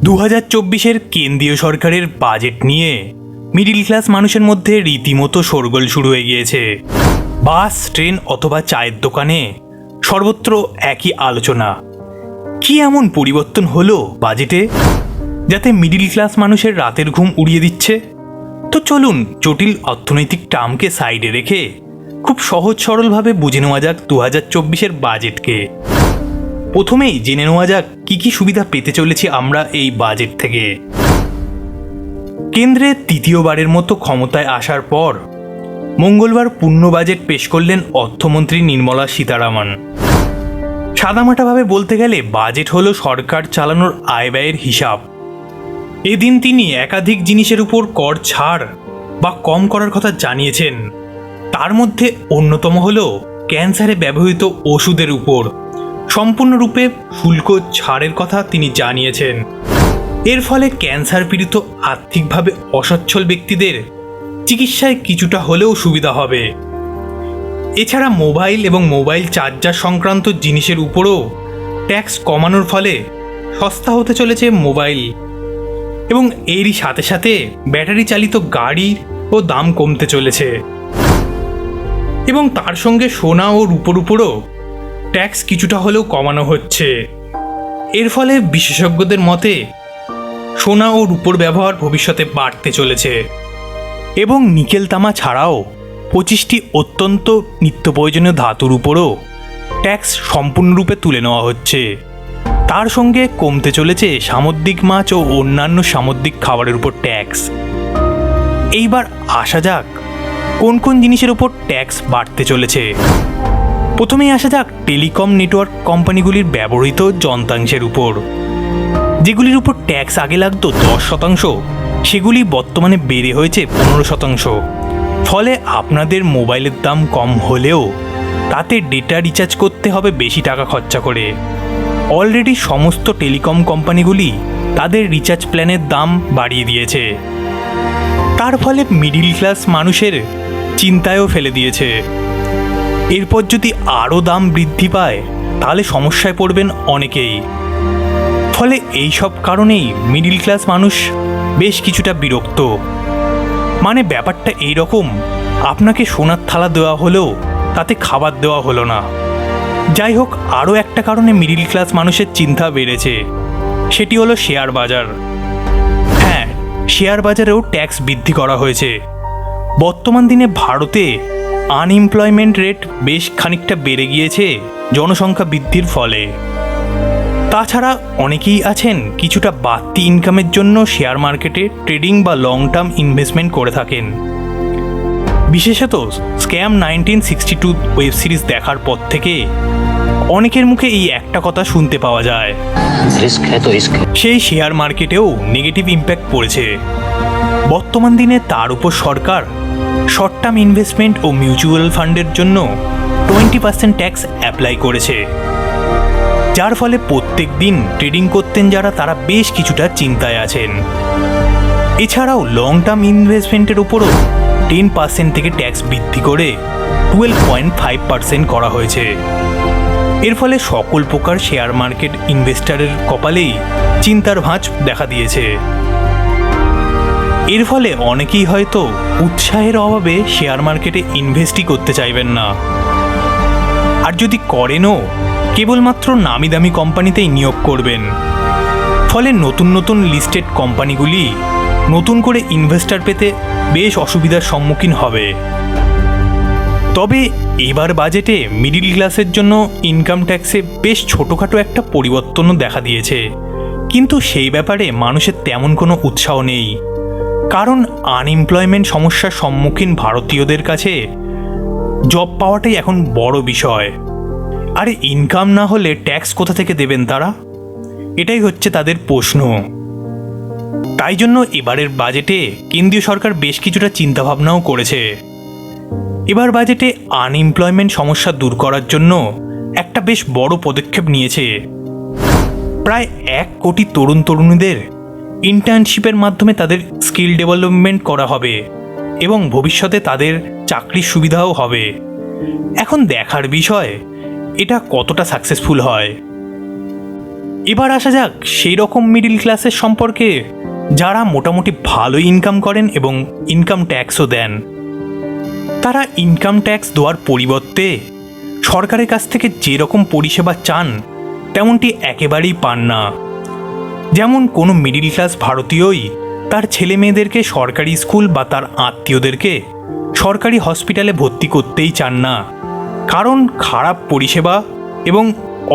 2024-এর কেন্দ্রীয় সরকারের বাজেট নিয়ে মিডিল ক্লাস মানুষের মধ্যে রীতিমতো শোরগোল শুরু হয়ে গিয়েছে। বাস, ট্রেন অথবা চায়ের দোকানে সর্বত্র একই আলোচনা। কি এমন পরিবর্তন হলো বাজেটে যাতে মিডিল ক্লাস মানুষের রাতের ঘুম উড়িয়ে দিচ্ছে? তো চলুন জটিল অর্থনৈতিক টার্মকে সাইডে রেখে খুব সহজ সরলভাবে বুঝে নেওয়া যাক 2024-এর বাজেটকে। প্রথমেই জেনে নেওয়া যাক কী কী সুবিধা পেতে চলেছি আমরা এই বাজেট থেকে। কেন্দ্রে তৃতীয়বারের মতো ক্ষমতায় আসার পর মঙ্গলবার পূর্ণ বাজেট পেশ করলেন অর্থমন্ত্রী নির্মলা সীতারামন। সাদামাটাভাবে বলতে গেলে বাজেট হলো সরকার চালানোর আয় ব্যয়ের হিসাব। এদিন তিনি একাধিক জিনিসের উপর কর ছাড় বা কম করার কথা জানিয়েছেন। তার মধ্যে অন্যতম হল ক্যান্সারে ব্যবহৃত ওষুধের উপর সম্পূর্ণরূপে শুল্ক ছাড়ের কথা তিনি জানিয়েছেন। এর ফলে ক্যান্সার পীড়িত আর্থিকভাবে অসচ্ছল ব্যক্তিদের চিকিৎসায় কিছুটা হলেও সুবিধা হবে। এছাড়া মোবাইল এবং মোবাইল চার্জার সংক্রান্ত জিনিসের উপরও ট্যাক্স কমানোর ফলে সস্তা হতে চলেছে মোবাইল, এবং এরই সাথে সাথে ব্যাটারি চালিত গাড়িরও দাম কমতে চলেছে। এবং তার সঙ্গে সোনা ও রূপোর উপরও ট্যাক্স কিছুটা হলেও কমানো হচ্ছে। এর ফলে বিশেষজ্ঞদের মতে সোনা ও রূপোর ব্যবহার ভবিষ্যতে বাড়তে চলেছে। এবং নিকেল তামা ছাড়াও 25টি অত্যন্ত নিত্য প্রয়োজনীয় ধাতুর উপরও ট্যাক্স সম্পূর্ণরূপে তুলে নেওয়া হচ্ছে। তার সঙ্গে কমতে চলেছে সামুদ্রিক মাছ ও অন্যান্য সামুদ্রিক খাবারের উপর ট্যাক্স। এইবার আসা যাক কোন কোন জিনিসের উপর ট্যাক্স বাড়তে চলেছে। প্রথমেই আসা যাক টেলিকম নেটওয়ার্ক কোম্পানিগুলির ব্যবহৃত যন্ত্রাংশের উপর। যেগুলির উপর ট্যাক্স আগে লাগতো 10%, সেগুলি বর্তমানে বেড়ে হয়েছে 15%। ফলে আপনাদের মোবাইলের দাম কম হলেও তাতে ডেটা রিচার্জ করতে হবে বেশি টাকা খরচা করে। অলরেডি সমস্ত টেলিকম কোম্পানিগুলি তাদের রিচার্জ প্ল্যানের দাম বাড়িয়ে দিয়েছে। তার ফলে মিডিল ক্লাস মানুষের চিন্তায়ও ফেলে দিয়েছে। এরপর যদি আরও দাম বৃদ্ধি পায় তাহলে সমস্যায় পড়বেন অনেকেই। ফলে এই সব কারণেই মিডিল ক্লাস মানুষ বেশ কিছুটা বিরক্ত। মানে ব্যাপারটা এই রকম, আপনাকে সোনার থালা দেওয়া হলেও তাতে খাবার দেওয়া হলো না। যাই হোক, আরও একটা কারণে মিডিল ক্লাস মানুষের চিন্তা বেড়েছে, সেটি হলো শেয়ার বাজার। হ্যাঁ, শেয়ার বাজারেও ট্যাক্স বৃদ্ধি করা হয়েছে। বর্তমান দিনে ভারতে আনএমপ্লয়মেন্ট রেট বেশ খানিকটা বেড়ে গিয়েছে জনসংখ্যা বৃদ্ধির ফলে। তাছাড়া অনেকেই আছেন কিছুটা বাড়তি ইনকামের জন্য শেয়ার মার্কেটে ট্রেডিং বা লং টার্ম ইনভেস্টমেন্ট করে থাকেন। বিশেষত স্ক্যাম 1962 ওয়েব সিরিজ দেখার পর থেকে অনেকের মুখে এই একটা কথা শুনতে পাওয়া যায়, সেই শেয়ার মার্কেটেও নেগেটিভ ইম্প্যাক্ট পড়েছে। বর্তমান দিনে তার উপর সরকার শর্ট টার্ম ইনভেস্টমেন্ট ও মিউচুয়াল ফান্ডের জন্য 20% ট্যাক্স অ্যাপ্লাই করেছে, যার ফলে প্রত্যেক দিন ট্রেডিং করতেন যারা, তারা বেশ কিছুটা চিন্তায় আছেন। এছাড়াও লং টার্ম ইনভেস্টমেন্টের উপরও 10% থেকে ট্যাক্স বৃদ্ধি করে 12.5% করা হয়েছে। এর ফলে সকল প্রকার শেয়ার মার্কেট ইনভেস্টরের কপালেই চিন্তার ভাঁজ দেখা দিয়েছে। এর ফলে অনেকেই হয়তো উৎসাহের অভাবে শেয়ার মার্কেটে ইনভেস্টই করতে চাইবেন না, আর যদি করেনও কেবলমাত্র নামি দামি কোম্পানিতেই নিয়োগ করবেন। ফলে নতুন নতুন লিস্টেড কোম্পানিগুলি নতুন করে ইনভেস্টর পেতে বেশ অসুবিধার সম্মুখীন হবে। তবে এবার বাজেটে মিডিল ক্লাসের জন্য ইনকাম ট্যাক্সে বেশ ছোটোখাটো একটা পরিবর্তনও দেখা দিয়েছে, কিন্তু সেই ব্যাপারে মানুষের তেমন কোনো উৎসাহ নেই। কারণ আনএমপ্লয়মেন্ট সমস্যার সম্মুখীন ভারতীয়দের কাছে জব পাওয়াটাই এখন বড় বিষয়। আর ইনকাম না হলে ট্যাক্স কোথা থেকে দেবেন তারা? এটাই হচ্ছে তাদের প্রশ্ন। তাই জন্য এবারের বাজেটে কেন্দ্রীয় সরকার বেশ কিছুটা চিন্তাভাবনাও করেছে। এবার বাজেটে আনএমপ্লয়মেন্ট সমস্যা দূর করার জন্য একটা বেশ বড় পদক্ষেপ নিয়েছে। প্রায় 1 কোটি তরুণ তরুণীদের ইন্টার্নশিপের মাধ্যমে তাদের স্কিল ডেভেলপমেন্ট করা হবে এবং ভবিষ্যতে তাদের চাকরির সুবিধাও হবে। এখন দেখার বিষয় এটা কতটা সাকসেসফুল হয়। এবার আসা যাক সেই রকম মিডিল ক্লাসের সম্পর্কে যারা মোটামুটি ভালো ইনকাম করেন এবং ইনকাম ট্যাক্সও দেন। তারা ইনকাম ট্যাক্স দেওয়ার পরিবর্তে সরকারের কাছ থেকে যেরকম পরিষেবা চান তেমনটি একেবারেই পান না। যেমন কোনো মিডিল ক্লাস ভারতীয়ই তার ছেলে মেয়েদেরকে সরকারি স্কুল বা তার আত্মীয়দেরকে সরকারি হসপিটালে ভর্তি করতেই চান না, কারণ খারাপ পরিষেবা এবং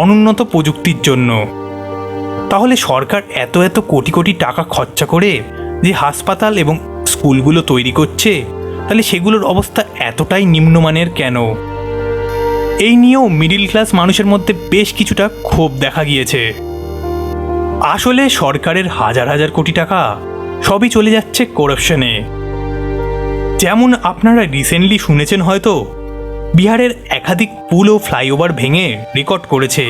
অনুন্নত প্রযুক্তির জন্য। তাহলে সরকার এত এত কোটি কোটি টাকা খরচা করে যে হাসপাতাল এবং স্কুলগুলো তৈরি করছে, তাহলে সেগুলোর অবস্থা এতটাই নিম্নমানের কেন? এই নিয়েও মিডিল ক্লাস মানুষের মধ্যে বেশ কিছুটা ক্ষোভ দেখা গিয়েছে। আসলে সরকারের হাজার হাজার কোটি টাকা সবই চলে যাচ্ছে করাপশনে। যেমন আপনারা রিসেন্টলি শুনেছেন হয়তো, বিহারের একাধিক পুল ও ফ্লাইওভার ভেঙে রেকর্ড করেছে।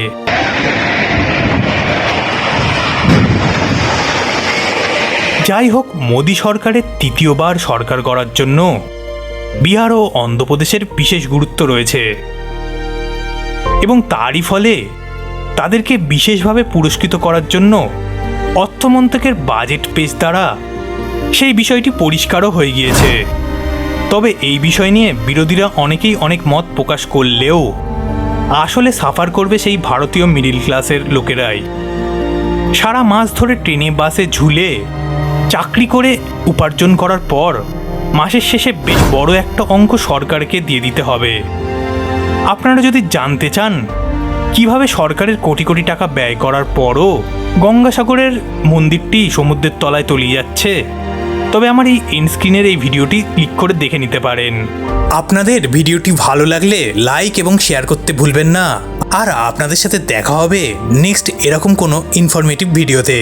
যাই হোক, মোদী সরকারের তৃতীয়বার সরকার করার জন্য বিহার ও অন্ধ্রপ্রদেশের বিশেষ গুরুত্ব রয়েছে এবং তারই ফলে তাদেরকে বিশেষভাবে পুরস্কৃত করার জন্য অর্থমন্ত্রকের বাজেট পেশ দ্বারা সেই বিষয়টি পরিষ্কারও হয়ে গিয়েছে। তবে এই বিষয় নিয়ে বিরোধীরা অনেকেই অনেক মত প্রকাশ করলেও আসলে সাফার করবে সেই ভারতীয় মিডিল ক্লাসের লোকেরাই। সারা মাস ধরে ট্রেনে বাসে ঝুলে চাকরি করে উপার্জন করার পর মাসের শেষে বেশ বড় একটা অঙ্ক সরকারকে দিয়ে দিতে হবে। আপনারা যদি জানতে চান কিভাবে সরকারের কোটি কোটি টাকা ব্যয় করার পরও গঙ্গাসাগরের মন্দিরটি সমুদ্রের তলায় তলিয়ে যাচ্ছে, তবে আমার এই এন্ড স্ক্রিনের এই ভিডিওটি ক্লিক করে দেখে নিতে পারেন। আপনাদের ভিডিওটি ভালো লাগলে লাইক এবং শেয়ার করতে ভুলবেন না। আর আপনাদের সাথে দেখা হবে নেক্সট এরকম কোনো ইনফরমেটিভ ভিডিওতে।